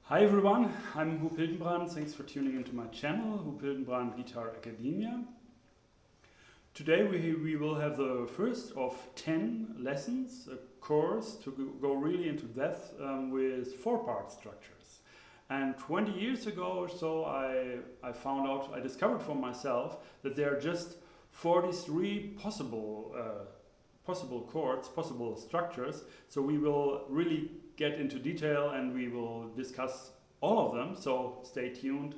Hi everyone, I'm Huub Hildenbrand. Thanks for tuning into my channel, Huub Hildenbrand Guitar Academia. Today we will have the first of 10 lessons, a course to go really into depth with 4-part structures. And 20 years ago or so I discovered for myself that there are just 43 possible chords, possible structures. So we will really get into detail and we will discuss all of them. So stay tuned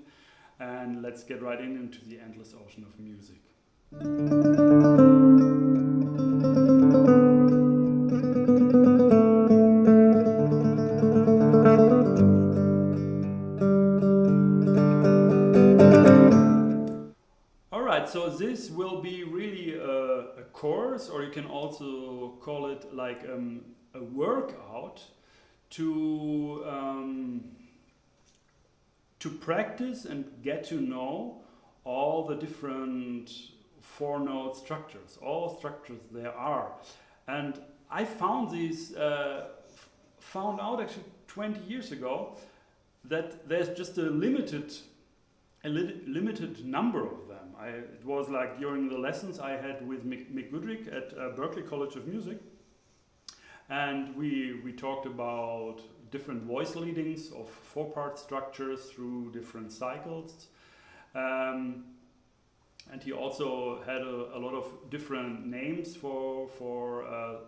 and let's get right into the endless ocean of music. Alright, so this will be really a course, or you can also call it like a workout to practice and get to know all the different 4-note structures, all structures there are. And I found these, found out actually 20 years ago that there's just a limited number of them. It was like during the lessons I had with Mick Goodrick at Berklee College of Music. And we talked about different voice leadings of 4-part structures through different cycles. And he also had a lot of different names for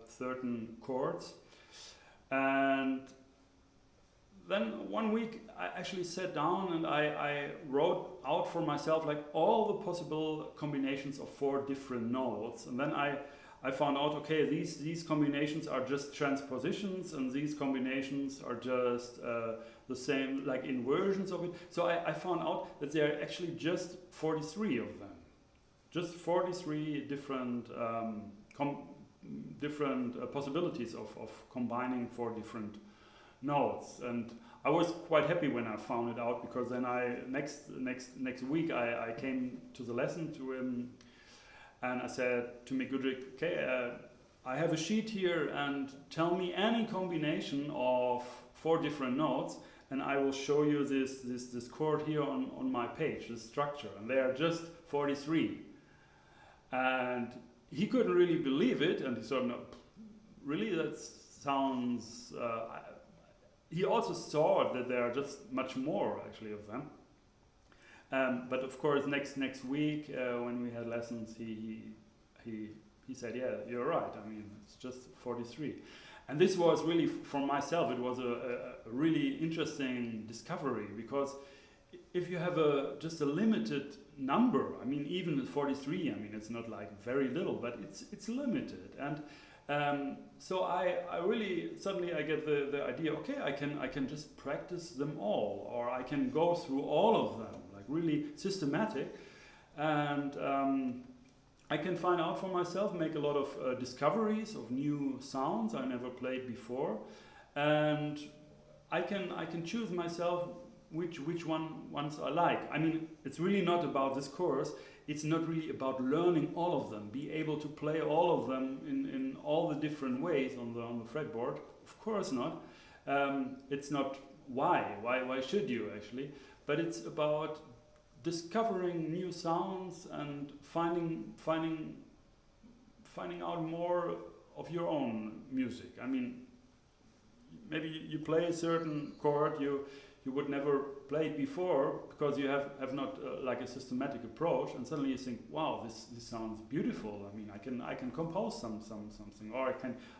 certain chords. And then one week I actually sat down and I wrote out for myself like all the possible combinations of 4 different notes. And then I found out, okay, these combinations are just transpositions and these combinations are just the same, like inversions of it. So I found out that there are actually just 43 of them. Just 43 different possibilities of combining 4 different notes. And I was quite happy when I found it out, because then next week I came to the lesson to him. And I said to Mick Goodrick, okay, I have a sheet here and tell me any combination of 4 different notes and I will show you this chord here on my page, this structure. And there are just 43. And he couldn't really believe it, and he said, no, really, that sounds... he also saw that there are just much more actually of them. But of course, next week when we had lessons, he said, "Yeah, you're right. I mean, it's just 43." And this was really, for myself, it was a really interesting discovery, because if you have just a limited number, I mean, even 43, I mean, it's not like very little, but it's limited. And so I really suddenly I get the idea. Okay, I can just practice them all, or I can go through all of them. Really systematic, and I can find out for myself, make a lot of discoveries of new sounds I never played before, and I can choose myself which ones I like. I mean, it's really not about this course. It's not really about learning all of them, be able to play all of them in all the different ways on the fretboard. Of course not. It's not why should you actually? But it's about discovering new sounds and finding out more of your own music. I mean, maybe you play a certain chord you would never play it before, because you have not like a systematic approach, and suddenly you think, wow, this sounds beautiful. I mean, I can compose something, or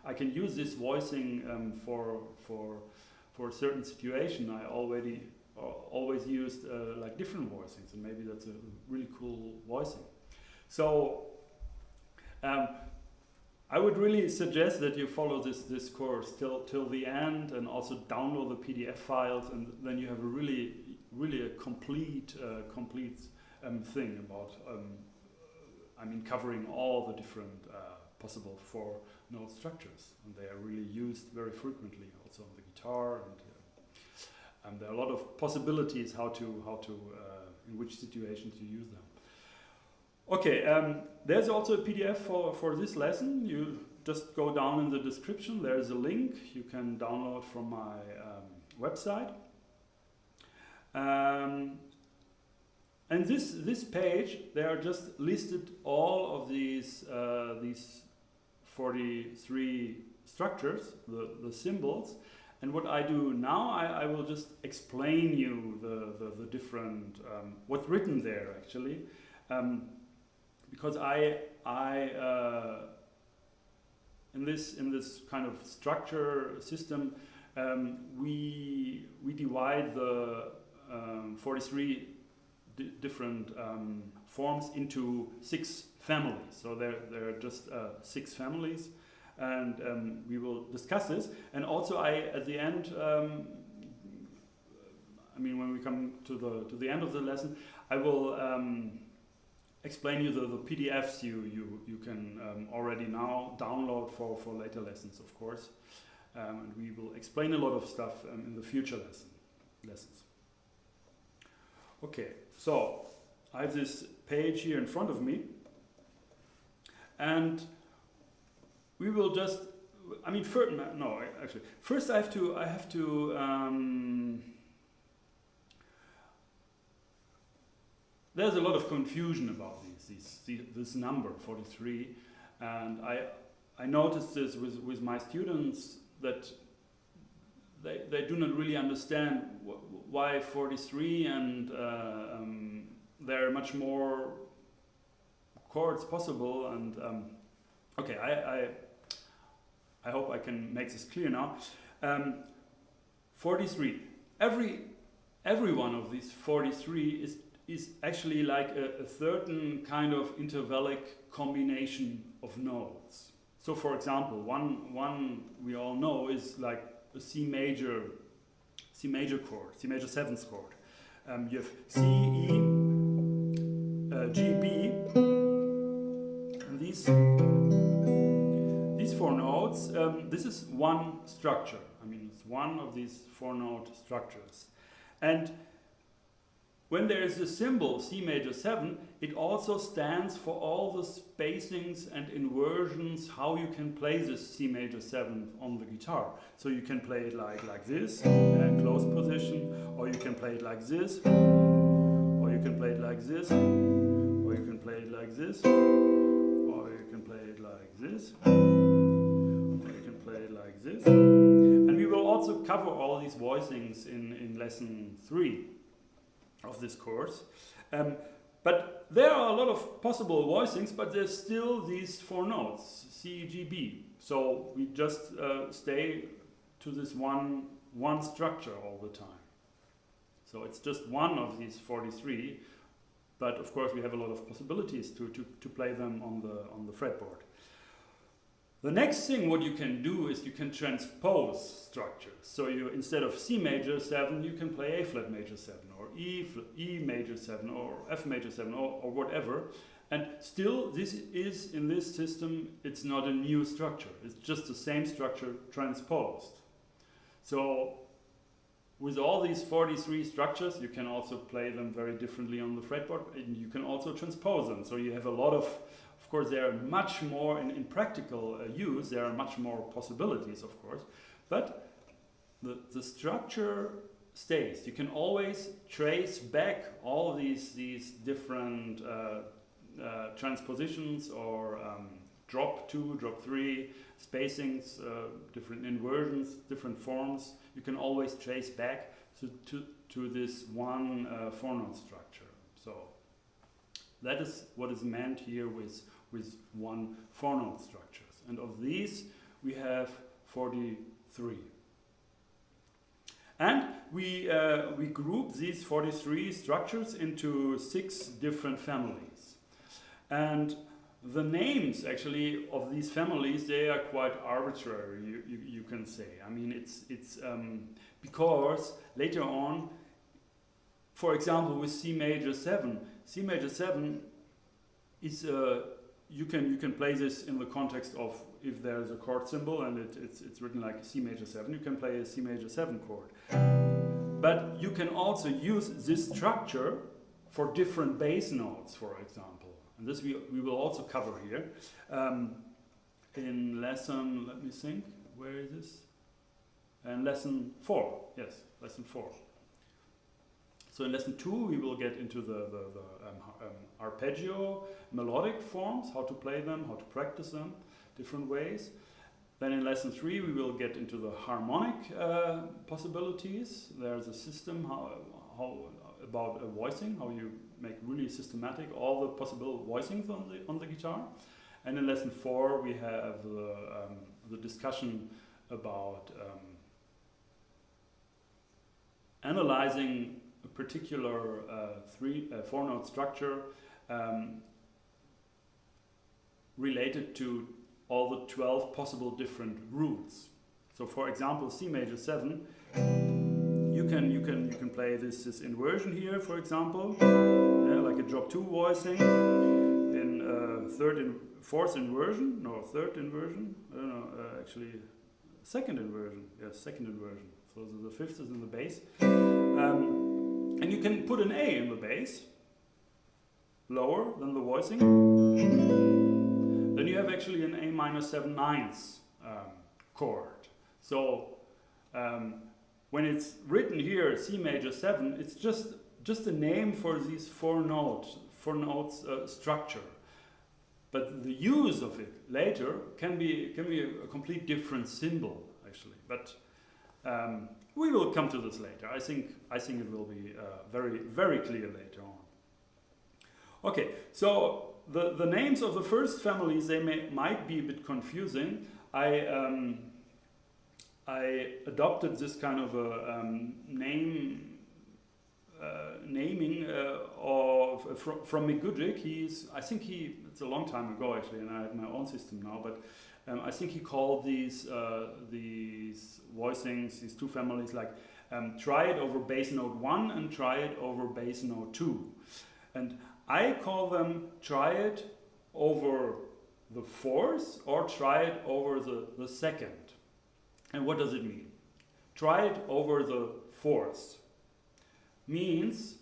I can use this voicing for a certain situation. I always used like different voicings, and maybe that's a really cool voicing. So I would really suggest that you follow this course till the end, and also download the PDF files, and then you have a really a complete thing about I mean, covering all the different possible 4-note structures, and they are really used very frequently also on the guitar. And there are a lot of possibilities how to in which situations you use them. Okay, there's also a PDF for this lesson. You just go down in the description. There's a link you can download from my website. And this page, they are just listed all of these 43 structures, the symbols. And what I do now, I will just explain you the different what's written there actually, because in this kind of structure system, we divide the 43 different forms into 6 families. So there are just 6 families, and we will discuss this. And also, at the end, I mean, when we come to the end of the lesson, I will explain you the PDFs you can already now download for later lessons, of course. And we will explain a lot of stuff in the future lessons. Okay, so I have this page here in front of me, and we will just, I mean, first I have to there's a lot of confusion about this number 43, and I noticed this with my students that they do not really understand why 43, and there are much more chords possible. And okay, I hope I can make this clear now. 43. Every one of these 43 is actually like a certain kind of intervallic combination of notes. So, for example, one we all know is like a C major chord, C major 7th chord. You have C, E, G, B, and these 4 notes. This is one structure. I mean, it's one of these 4-note structures. And when there is a symbol C major 7, it also stands for all the spacings and inversions how you can play this C major 7 on the guitar. So you can play it like this, in close position, or you can play it like this, or you can play it like this, or you can play it like this, or you can play it like this, or you can play it like this. And we will also cover all these voicings in lesson 3 of this course. But there are a lot of possible voicings, but there's still these 4 notes, C, G, B. So we just stay to this one structure all the time. So it's just one of these 43, but of course we have a lot of possibilities to play them on the fretboard. The next thing what you can do is you can transpose structures. So you, instead of C major 7, you can play A flat major 7, or E major 7, or F major 7, or whatever. And still, this is, in this system, it's not a new structure. It's just the same structure transposed. So with all these 43 structures, you can also play them very differently on the fretboard, and you can also transpose them. So you have a lot of course, there are much more in practical use. There are much more possibilities, of course, but the structure stays. You can always trace back all these different transpositions, or drop 2, drop 3, spacings, different inversions, different forms. You can always trace back to this one 4-note structure. So that is what is meant here with one 4-note structures. And of these, we have 43. And we group these 43 structures into 6 different families. And the names, actually, of these families, they are quite arbitrary, you can say. I mean, it's because later on, for example, with C major 7 is you can play this in the context of, if there's a chord symbol and it's written like C major 7, you can play a C major 7 chord. But you can also use this structure for different bass notes, for example. And this we will also cover here. In lesson, let me think, where is this? And lesson 4, yes, lesson 4. So in lesson 2 we will get into the arpeggio melodic forms, how to play them, how to practice them, different ways. Then in lesson 3 we will get into the harmonic possibilities. There's a system how about voicing, how you make really systematic all the possible voicings on the guitar. And in lesson 4 we have the discussion about analyzing a particular 4-note structure related to all the 12 possible different roots. So for example, C major 7, you can play this inversion here, for example, like a drop 2 voicing in fourth inversion, no, third inversion, I don't know, actually second inversion, yes, second inversion. So the fifth is in the bass. And you can put an A in the bass, lower than the voicing. Then you have actually an A minor 7/9 chord. So when it's written here C major 7, it's just a name for these four notes structure. But the use of it later can be a complete different symbol actually. But we will come to this later. I think it will be very clear later on. Okay, so the names of the first families, they might be a bit confusing. I adopted this kind of a naming from Mick Goodrick. It's a long time ago actually, and I have my own system now, but I think he called these voicings, these two families, like try it over bass note 1 and try it over bass note 2. And I call them try it over the fourth or try it over the second. And what does it mean? Try it over the fourth means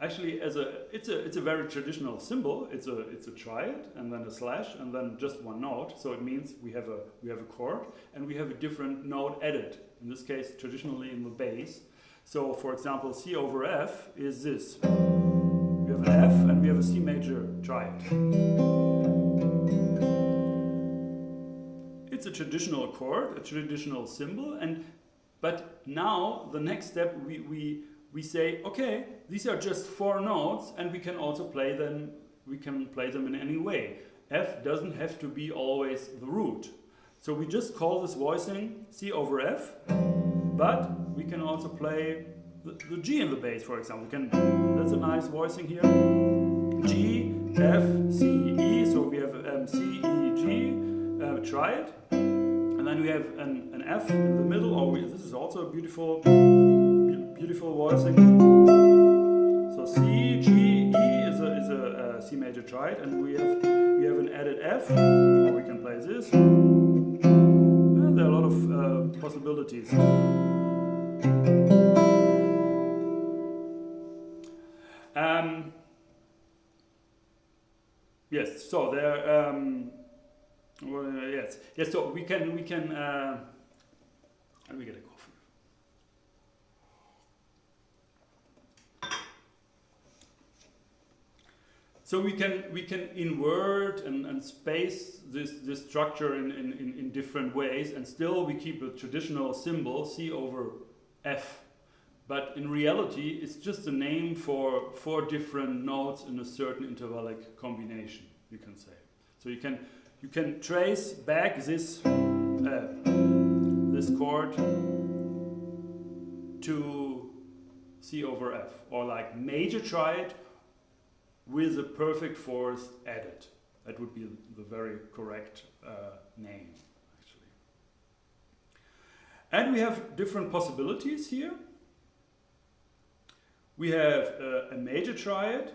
actually it's a very traditional symbol. It's a triad and then a slash and then just one note. So it means we have a chord and we have a different note added. In this case, traditionally in the bass. So for example, C over F is this. We have an F and we have a C major triad. It's a traditional chord, a traditional symbol, but now the next step we say, okay, these are just four notes and we can also play them, in any way. F doesn't have to be always the root. So we just call this voicing C over F, but we can also play the G in the bass, for example. That's a nice voicing here. G, F, C, E, so we have C, E, G, try it. And then we have an F in the middle, this is also a beautiful voicing. So C, G, E is a C major triad, and we have an added F, or we can play this. And there are a lot of possibilities. Yes, so there. Yes. So we can. Let me get a coffee. So we can invert and space this structure in different ways, and still we keep a traditional symbol C over F. But in reality, it's just a name for four different notes in a certain intervallic combination, you can say. So you can trace back this chord to C over F, or like major triad with a perfect fourth added. That would be the very correct name, actually. And we have different possibilities here. We have a major triad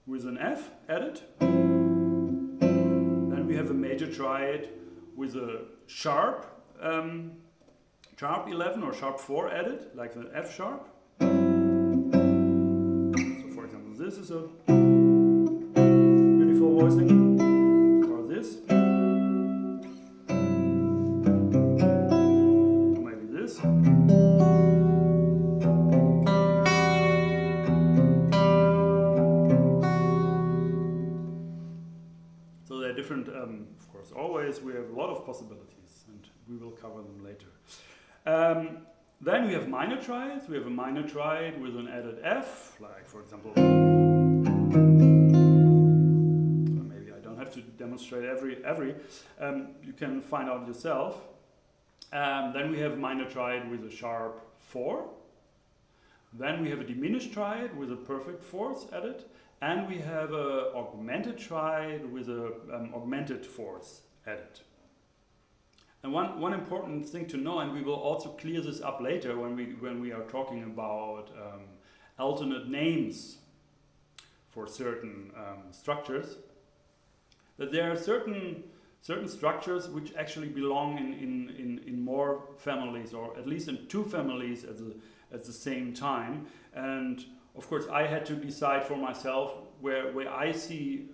with an F added. Then we have a major triad with a sharp 11 or sharp 4 added, like the F sharp. So for example, this is a beautiful voicing, or this. Or maybe this. of possibilities, and we will cover them later. Then we have minor triads. We have a minor triad with an added F, like for example, maybe I don't have to demonstrate every you can find out yourself. Then we have minor triad with a sharp 4. Then we have a diminished triad with a perfect fourth added, and we have a augmented triad with a augmented fourth added. And one important thing to know, and we will also clear this up later when we are talking about alternate names for certain structures, that there are certain structures which actually belong in more families, or at least in 2 families at the same time. And of course I had to decide for myself where I see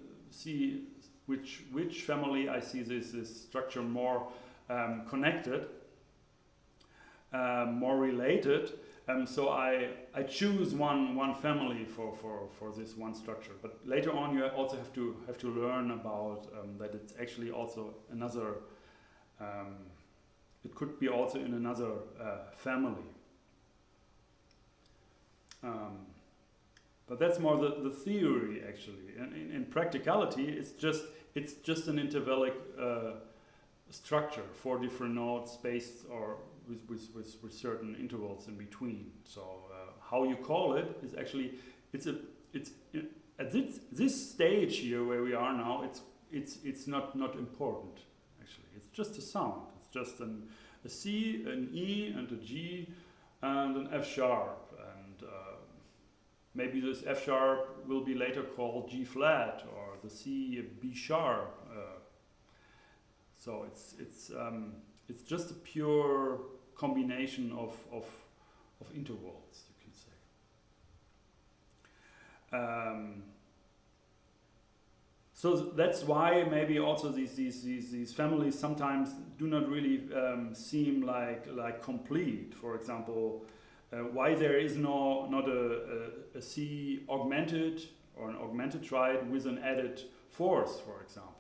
which family I see this structure more connected, more related. So I choose one family for this one structure. But later on you also have to learn about that it's actually also another, it could be also in another family. But that's more the theory actually. In practicality, it's just an intervallic structure, 4 different notes spaced or with certain intervals in between. So how you call it is actually it's at this stage here where we are now. It's not important actually. It's just a sound. It's just a C, an E, and a G, and an F sharp. Maybe this F sharp will be later called G flat, or the C B sharp. So it's just a pure combination of intervals, you can say. So that's why maybe also these families sometimes do not really seem like complete. For example, why there is not a C augmented or an augmented triad with an added fourth, for example.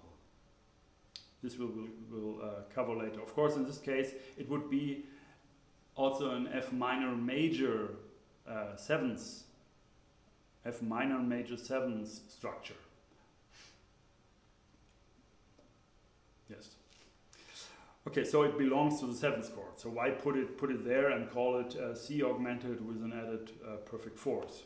This we'll cover later. Of course, in this case, it would be also an F minor major 7th, F minor major 7th structure. Yes. Okay, so it belongs to the 7th chord. So why put it there and call it C augmented with an added perfect fourth?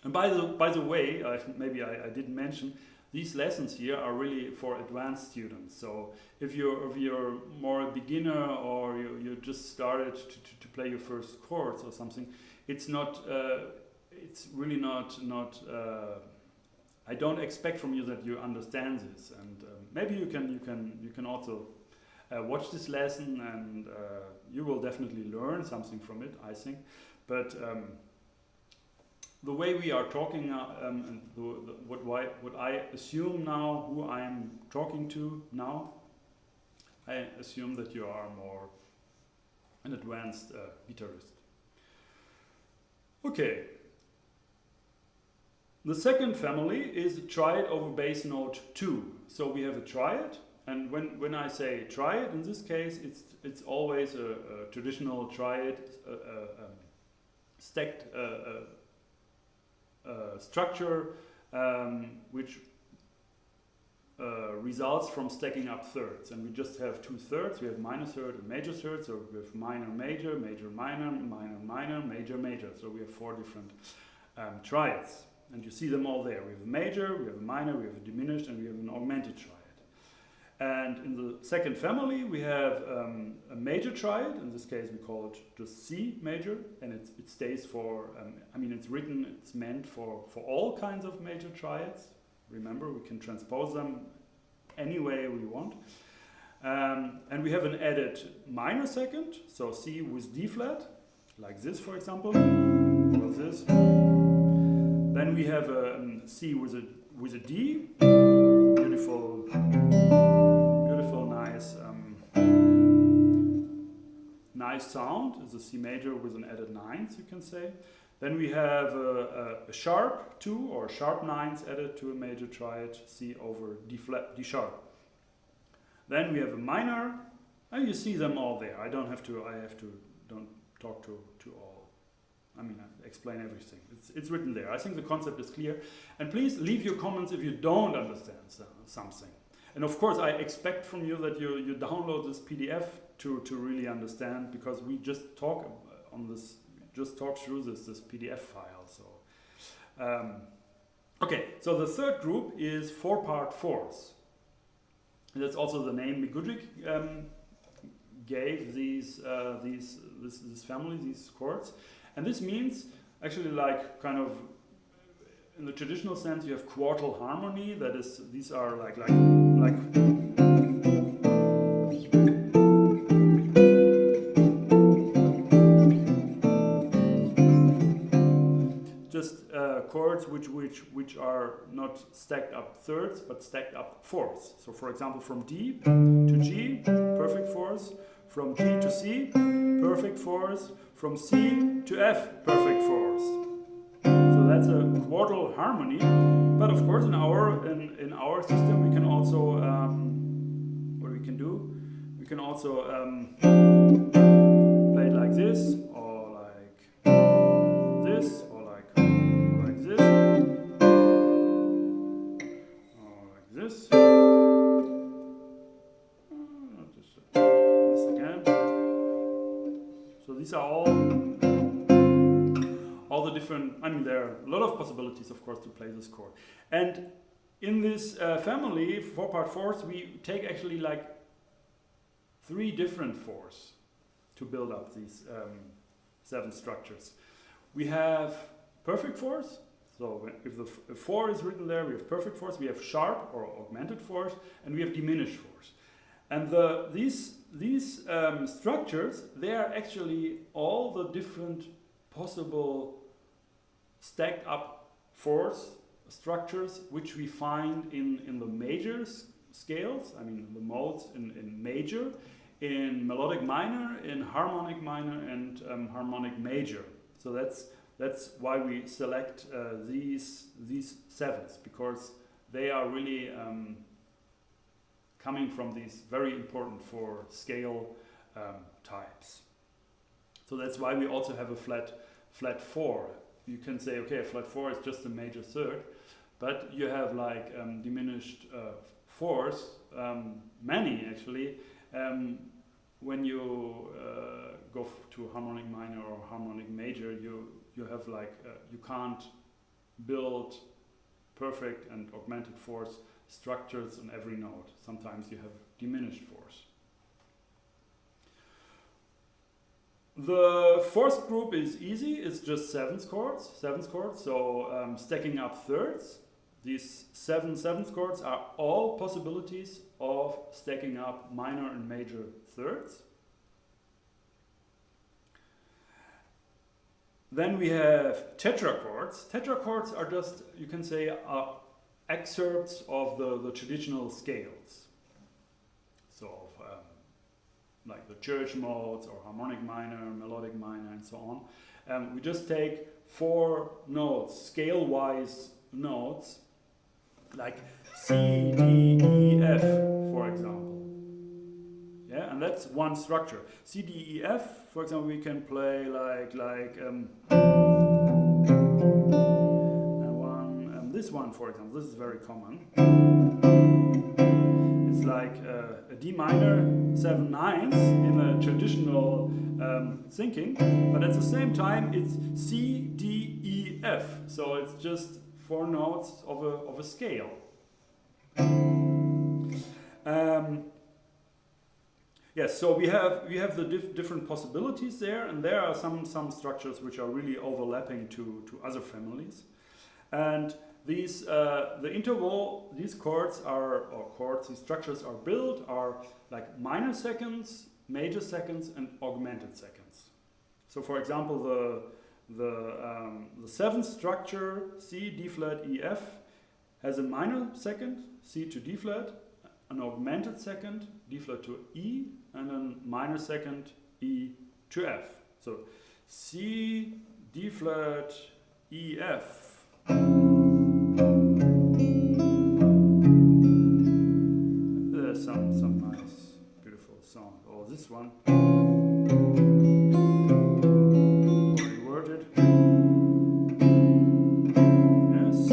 And by the way, maybe I didn't mention, these lessons here are really for advanced students. So if you're more a beginner, or you just started to play your first chords or something, it's not. It's really not. I don't expect from you that you understand this, and maybe you can also watch this lesson, and you will definitely learn something from it, I think. But the way we are talking, and what I assume now, who I am talking to now, I assume that you are more an advanced guitarist. Okay. The second family is a triad over bass note 2. So we have a triad, and when I say triad, in this case, it's always a traditional triad, stacked structure, which results from stacking up thirds, and we just have 2 thirds. We have minor third and major third, so we have minor major, major minor, minor minor, major major. So we have 4 different triads, and you see them all there. We have a major, we have a minor, we have a diminished, and we have an augmented triad. And in the second family, we have a major triad. In this case, we call it just C major, and it stays for, it's meant for all kinds of major triads. Remember, we can transpose them any way we want. And we have an added minor second, so C with D flat, like this, for example, or this. Then we have a C with a D, beautiful, nice sound. It's a C major with an added 9th, you can say. Then we have a sharp 2 or sharp 9s added to a major triad, C over D flat, D sharp. Then we have a minor, and you see them all there. Don't talk to all. I mean, I explain everything. It's written there. I think the concept is clear. And please leave your comments if you don't understand something. And of course, I expect from you that you download this PDF to really understand, because we just talk through this PDF file. So, okay. So the third group is 4-part fourths. And that's also the name Migudrik gave this family, these chords. And this means actually, like, kind of in the traditional sense, you have quartal harmony. That is, these are like just chords which are not stacked up thirds but stacked up fourths. So for example, from D to G, perfect fourth. From G to C, perfect fourth. From C to F, perfect fourth. So that's a quartal harmony. But of course, in our system, we can also what we can do, we can also play it like this, or like this, or like this, or like this. This again. So these are all the different, I mean, there are a lot of possibilities, of course, to play this chord. And in this family, 4-part fourths, we take actually like 3 different fours to build up these 7 structures. We have perfect fourths. So if the 4 is written there, we have perfect fourths, we have sharp or augmented fourths, and we have diminished fourths. And these structures, they are actually all the different possible stacked up fourth structures which we find in the major scales, I mean the modes in major, in melodic minor, in harmonic minor, and harmonic major. So that's why we select these 7s, because they are really coming from these very important 4 scale types. So that's why we also have a flat 4. You can say, okay, a flat 4 is just a major third, but you have like diminished fourths, many actually. When you go to harmonic minor or harmonic major, you have like you can't build perfect and augmented fourth structures on every note. Sometimes you have diminished fourths. The 4th group is easy. It's just 7th chords. So stacking up thirds. These 7 7th chords are all possibilities of stacking up minor and major thirds. Then we have tetrachords. Tetrachords are just, you can say, excerpts of the traditional scales. So like the church modes or harmonic minor, melodic minor, and so on. We just take 4 notes, scale-wise notes, like C, D, E, F, for example. Yeah, and that's one structure. C, D, E, F, for example, we can play this one, for example. This is very common. It's like a D minor, 7 9s in a traditional thinking, but at the same time it's C, D, E, F. So it's just 4 notes of a scale. Yes, so we have the different possibilities there, and there are some structures which are really overlapping to other families, and these the interval, these chords these structures are built are like minor seconds, major seconds, and augmented seconds. So for example, the 7th structure, C, D flat, E, F, has a minor second, C to D flat, an augmented second, D flat to E, and a minor second, E to F. So C, D flat, E, F. There's some nice sound. Or this one. Inverted. Yeah, C,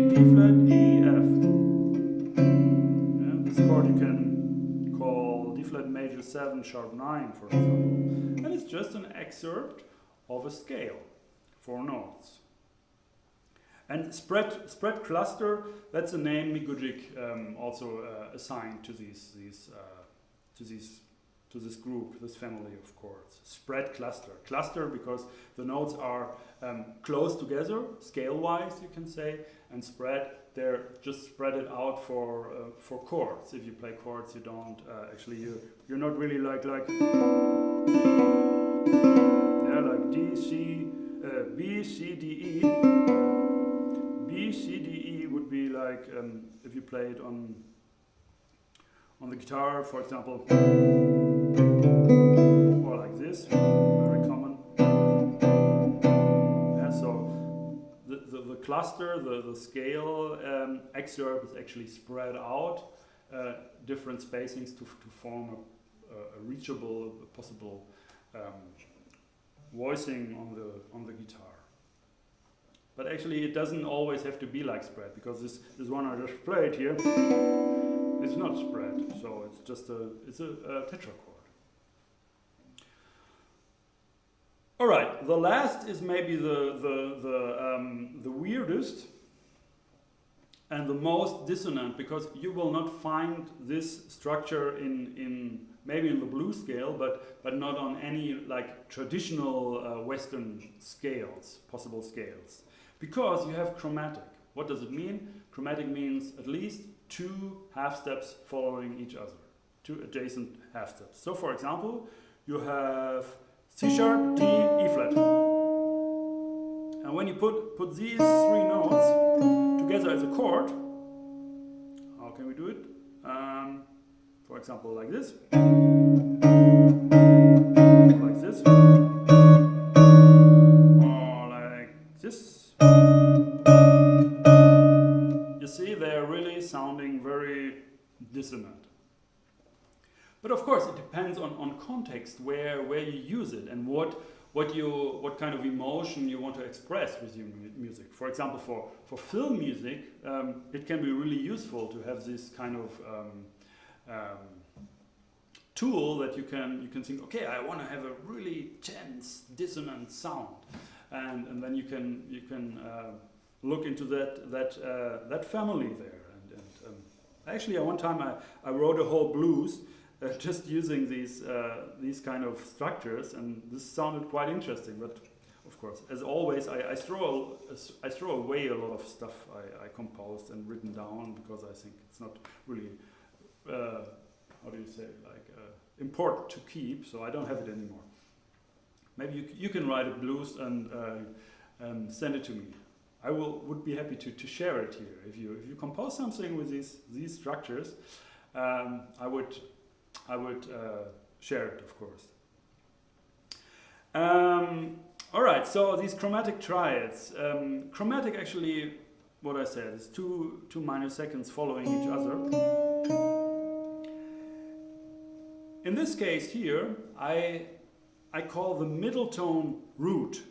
D flat, E, F. Yeah, this chord you can call D flat major 7 sharp 9, for example. And it's just an excerpt of a scale, 4 notes. And spread cluster, that's a name Mikujic also assigned to this group, this family of chords. Spread cluster. Cluster because the notes are close together, scale-wise, you can say, and spread. They're just spread it out for chords. If you play chords, you don't actually you're not really like yeah, like D, C, B, C, D, E. B, C, D, E would be like if you play it on the guitar, for example, or like this, very common. Yeah, so the cluster, the scale excerpt is actually spread out, different spacings to form a reachable, possible voicing on the guitar. But actually it doesn't always have to be like spread, because this one I just played here is not spread, so it's just a tetrachord. Alright, the last is maybe the weirdest and the most dissonant, because you will not find this structure in maybe in the blues scale, but not on any like traditional Western scales, possible scales. Because you have chromatic. What does it mean? Chromatic means at least 2 half steps following each other, 2 adjacent half steps. So for example, you have C sharp, D, E flat. And when you put these 3 notes together as a chord, how can we do it? For example, like this. Or like this. Or like this. You see, they're really sounding very dissonant. But of course, it depends on context where you use it and what kind of emotion you want to express with your music. For example, for film music, it can be really useful to have this kind of tool that you can think, okay, I want to have a really tense, dissonant sound, and then you can look into that family there. And actually, at one time I wrote a whole blues just using these kind of structures, and this sounded quite interesting. But of course, as always, I throw away a lot of stuff I composed and written down, because I think it's not really how do you say, like important to keep. So I don't have it anymore. Maybe you can write a blues and send it to me. I would be happy to share it here. If you compose something with these structures, I would share it, of course. All right, so these chromatic triads. Chromatic, actually, what I said is two minor seconds following each other. In this case here, I call the middle tone root.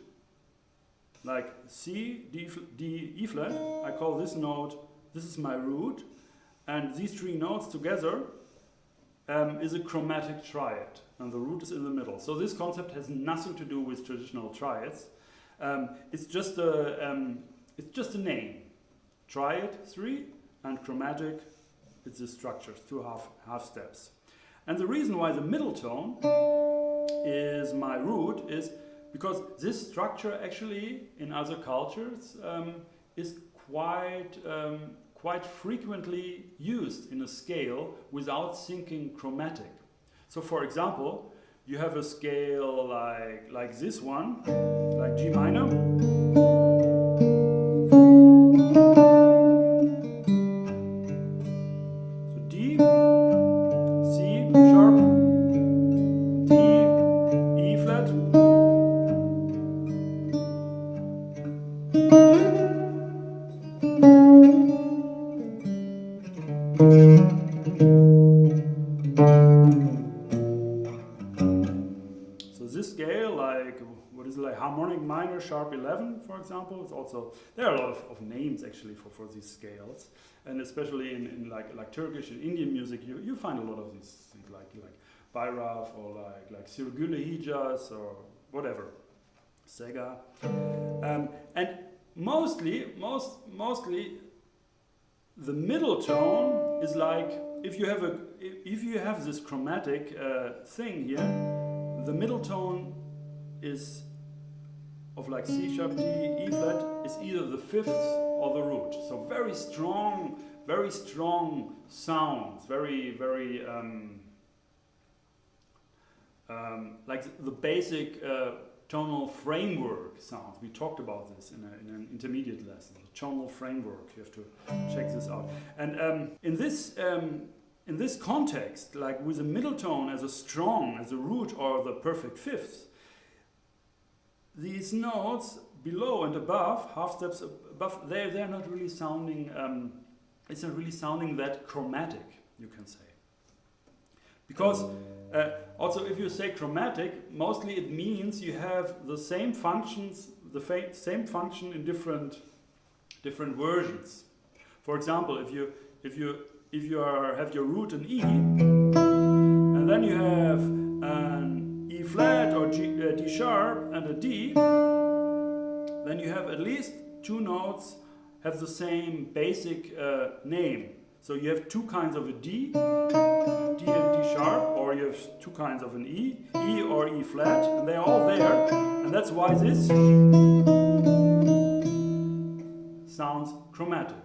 Like C, D, E flat, I call this note, this is my root, and these 3 notes together is a chromatic triad, and the root is in the middle. So this concept has nothing to do with traditional triads. It's just a name. Triad 3 and chromatic, it's the structure, 2 half steps. And the reason why the middle tone is my root is because this structure actually in other cultures is quite frequently used in a scale without thinking chromatic. So for example, you have a scale like this one, like G minor. So D, C sharp, D, E flat. this scale, like what is it, like harmonic minor sharp 11, for example. It's also, there are a lot of names actually for these scales, and especially in like Turkish and Indian music, you find a lot of these things like Bayraf or like Sirgüle Hicaz or whatever, Sega, and mostly the middle tone is like, if you have this chromatic thing here, the middle tone is of like C sharp D, E flat, is either the fifth or the root. So very strong sounds, very like the basic tonal framework sounds. We talked about this in an intermediate lesson. The tonal framework. You have to check this out. And in this context, like with a middle tone as a root or the perfect fifth, these notes below and above, half steps above, they're not really sounding. It's not really sounding that chromatic, you can say. Because also, if you say chromatic, mostly it means you have the same functions, same function in different versions. For example, if you have your root in E, and then you have an E flat or D sharp and a D, then you have at least two notes have the same basic name. So you have two kinds of a D and D sharp, or you have two kinds of an E or E flat, and they're all there, and that's why this sounds chromatic.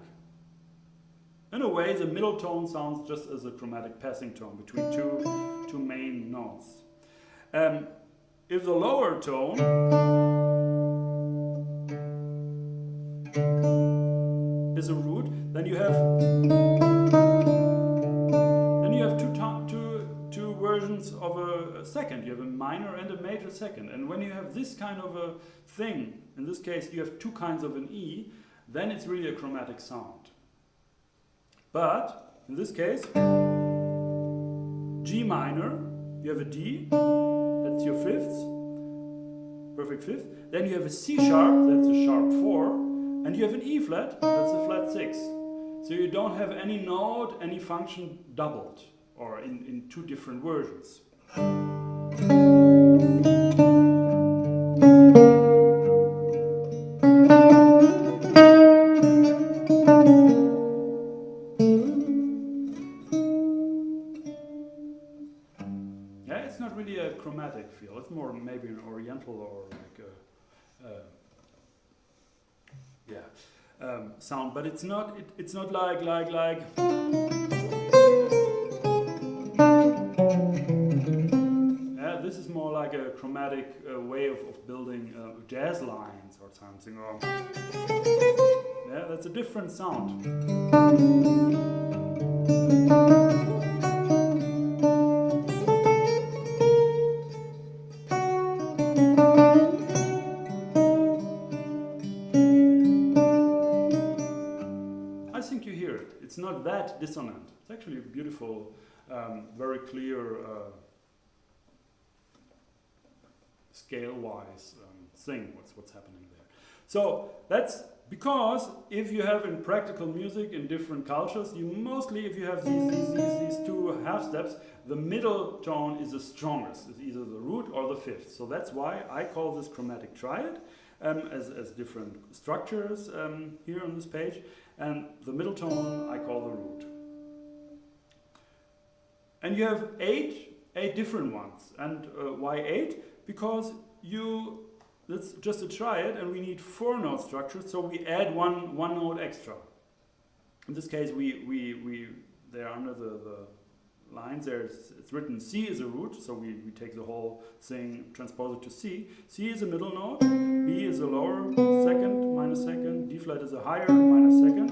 In a way, the middle tone sounds just as a chromatic passing tone between two main notes. If the lower tone is a root, then you have two versions of a second. You have a minor and a major second. And when you have this kind of a thing, in this case you have two kinds of an E, then it's really a chromatic sound. But in this case, G minor, you have a D, that's your fifth, perfect fifth. Then you have a C sharp, that's a sharp 4, and you have an E flat, that's a flat 6. So you don't have any note, any function doubled, or in two different versions. Yeah, it's not really a chromatic feel. It's more maybe an oriental or like a sound, but it's not. It's not like. Yeah, this is more like a chromatic way of building jazz lines or something. Or yeah, that's a different sound. It's not that dissonant. It's actually a beautiful, very clear scale-wise thing. What's happening there? So that's because if you have in practical music in different cultures, you mostly, if you have these two half steps, the middle tone is the strongest. It's either the root or the fifth. So that's why I call this chromatic triad as different structures here on this page. And the middle tone I call the root. And you have eight different ones. And why 8? Because that's just a triad, and we need 4 note structures, so we add one note extra. In this case, they're under the lines. It's written C is a root, so we take the whole thing, transpose it to C. C is a middle note, B is a lower second, minor second, D flat is a higher, minor second.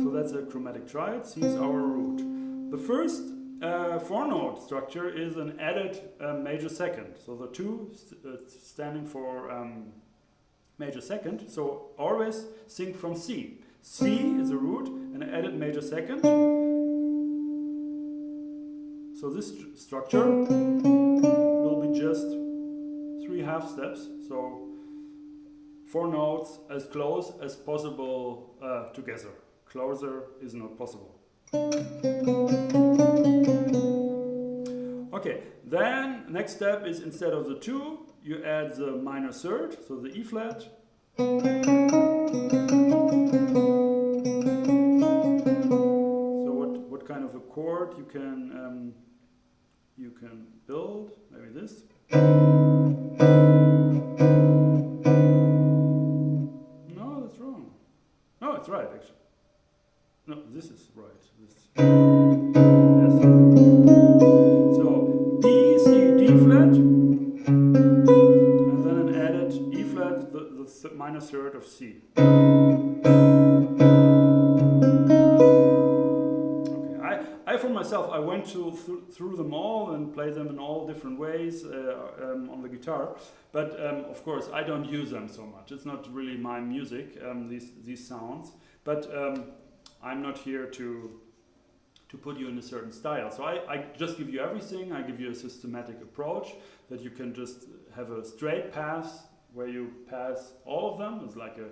So that's a chromatic triad. C is our root. The first 4-note structure is an added major second. So the 2 standing for major second. So always sing from C. C is a root and an added major second. So this structure will be just half steps. So 4 notes as close as possible together. Closer is not possible. Okay, then next step is instead of the 2, you add the minor third, so the E flat. So what kind of a chord you can build? Maybe this. No, that's wrong. No, it's right actually. No, this is right. This. Yes. So B, C, D flat, and then an added E flat, the minor third of C. Okay, I for myself, I went through them all and played them in all different ways on the guitar, but of course I don't use them so much. It's not really my music, these sounds, but I'm not here to put you in a certain style. So I just give you everything. I give you a systematic approach that you can just have a straight path where you pass all of them. It's like a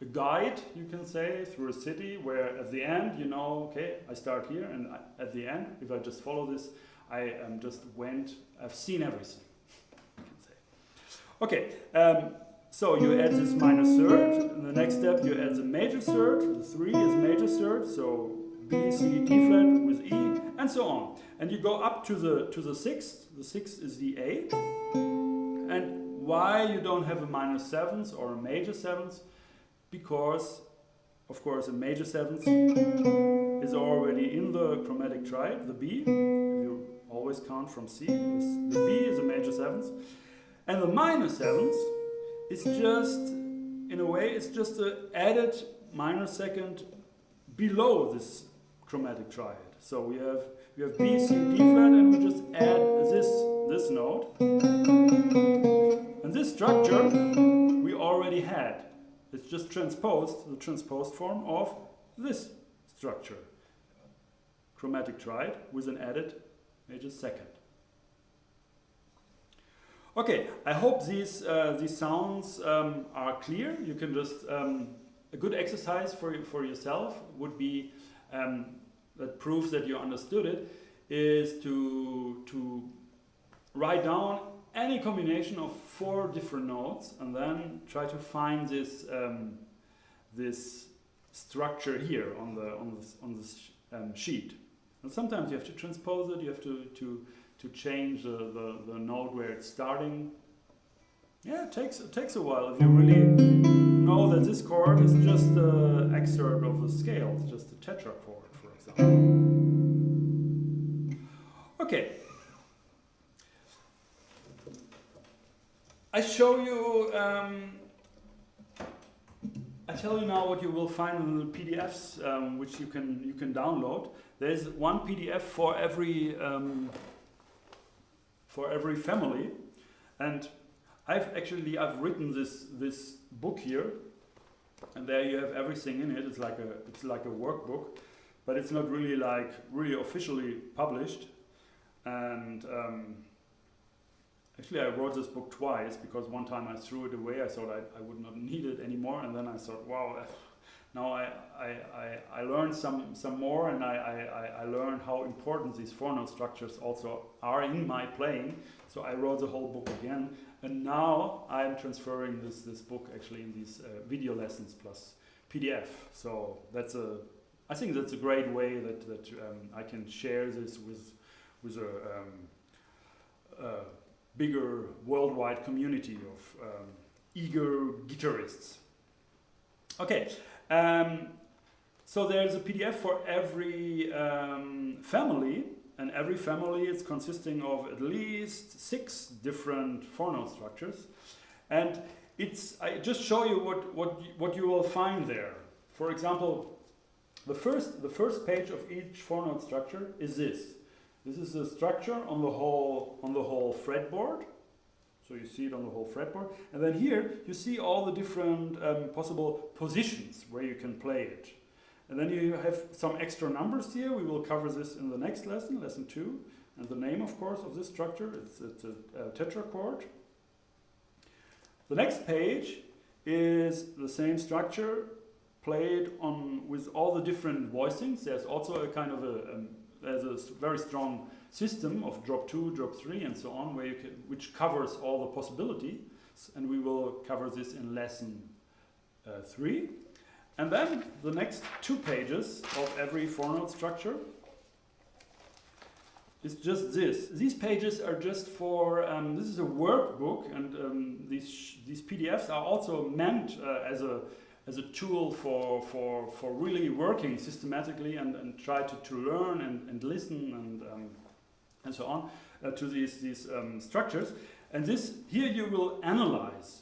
guide, you can say, through a city where at the end, you know, okay, I start here, and at the end, if I just follow this, I've seen everything, you can say. Okay, so you add this minor third. In the next step, you add the major third. The 3 is major third, so B, C, D flat with E, and so on. And you go up to the 6th. The 6th is the A. And why you don't have a minor 7th or a major 7th? Because, of course, a major 7th is already in the chromatic triad, the B. If you always count from C, the B is a major 7th. And the minor 7th is just, in a way, it's just an added minor second below this chromatic triad. So we have B, C, D flat, and we just add this note. And this structure we already had. It's just transposed, the transposed form of this structure. Chromatic triad with an added major second. Okay, I hope these sounds are clear. You can just, a good exercise for yourself would be, that proves that you understood it, is to write down any combination of 4 different notes and then try to find this this structure here on this sheet. And sometimes you have to transpose it. You have to change the note where it's starting. Yeah, it takes a while if you really know that this chord is just an excerpt of the scale. It's just a tetrachord, for example. Okay. I show you, I tell you now what you will find in the PDFs which you can download. There's one PDF for every family, and I've written this book here, and there you have everything in it. It's like a workbook, but it's not really officially published. And actually, I wrote this book twice because one time I threw it away. I thought I would not need it anymore, and then I thought, wow, now I learned some more, and I learned how important these 4-note structures also are in my playing. So I wrote the whole book again, and now I'm transferring this book actually in these video lessons plus PDF. So I think that's a great way that I can share this with a bigger worldwide community of eager guitarists. Okay, so there's a PDF for every family, and every family is consisting of at least 6 different 4-note structures, and I just show you what you will find there. For example, the first page of each 4-note structure is this. This is the structure on the whole fretboard. So you see it on the whole fretboard. And then here you see all the different possible positions where you can play it. And then you have some extra numbers here. We will cover this in the next lesson, lesson 2. And the name, of course, of this structure, it's a tetrachord. The next page is the same structure played on with all the different voicings. There's also a kind of there's a very strong system of drop 2, drop 3 and so on, where you can, which covers all the possibilities, and we will cover this in lesson 3. And then the next 2 pages of every 4-note structure is just this. These pages are just for, this is a workbook, and these PDFs are also meant as a tool for really working systematically and try to learn and listen and so on to these structures. And this here you will analyze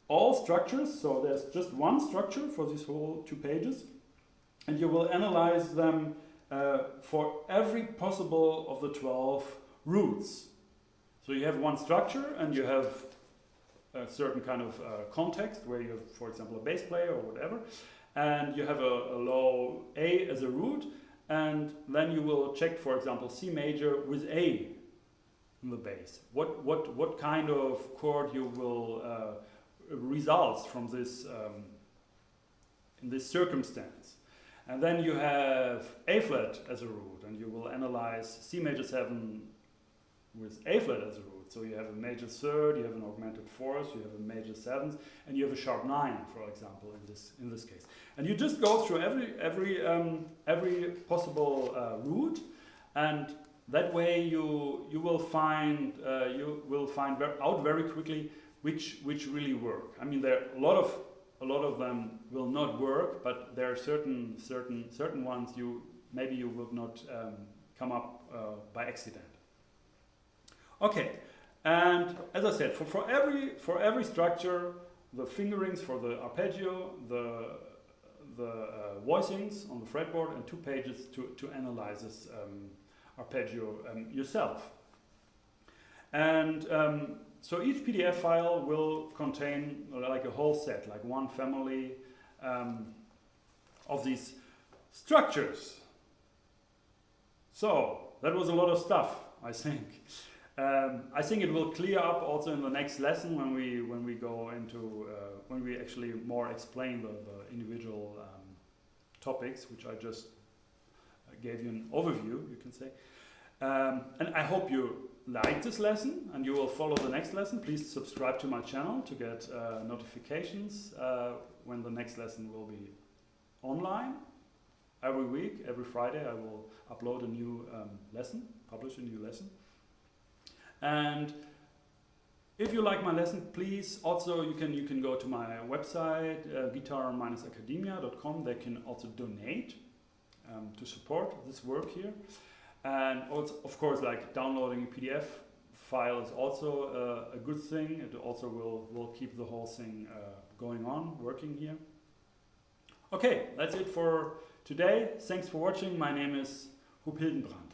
all structures. So there's just one structure for this whole 2 pages, and you will analyze them for every possible of the 12 roots. So you have one structure and you have a certain kind of context where you have, for example, a bass player or whatever, and you have a low A as a root, and then you will check, for example, C major with A in the bass. What kind of chord you will results from this in this circumstance. And then you have A flat as a root, and you will analyze C major 7 with A flat as a root. So you have a major 3rd, you have an augmented 4th, you have a major 7th, and you have a sharp 9, for example, in this case. And you just go through every possible root, and that way you will find out very quickly which really work. I mean, there are a lot of them will not work, but there are certain ones maybe you will not come up by accident. Okay, and as I said, for every structure, the fingerings for the arpeggio, the voicings on the fretboard, and 2 pages to analyze this arpeggio yourself. And so each PDF file will contain like a whole set, like one family of these structures. So that was a lot of stuff, I think. I think it will clear up also in the next lesson when we go into when we actually more explain the individual topics, which I just gave you an overview, you can say. And I hope you like this lesson and you will follow the next lesson. Please subscribe to my channel to get notifications when the next lesson will be online. Every week, every Friday, I will upload a new lesson, publish a new lesson. And if you like my lesson, please also you can go to my website guitar-academia.com. They can also donate to support this work here. And also, of course, like downloading a PDF file is also a good thing. It also will keep the whole thing going on, working here. Okay, that's it for today. Thanks for watching. My name is Huub Hildenbrand.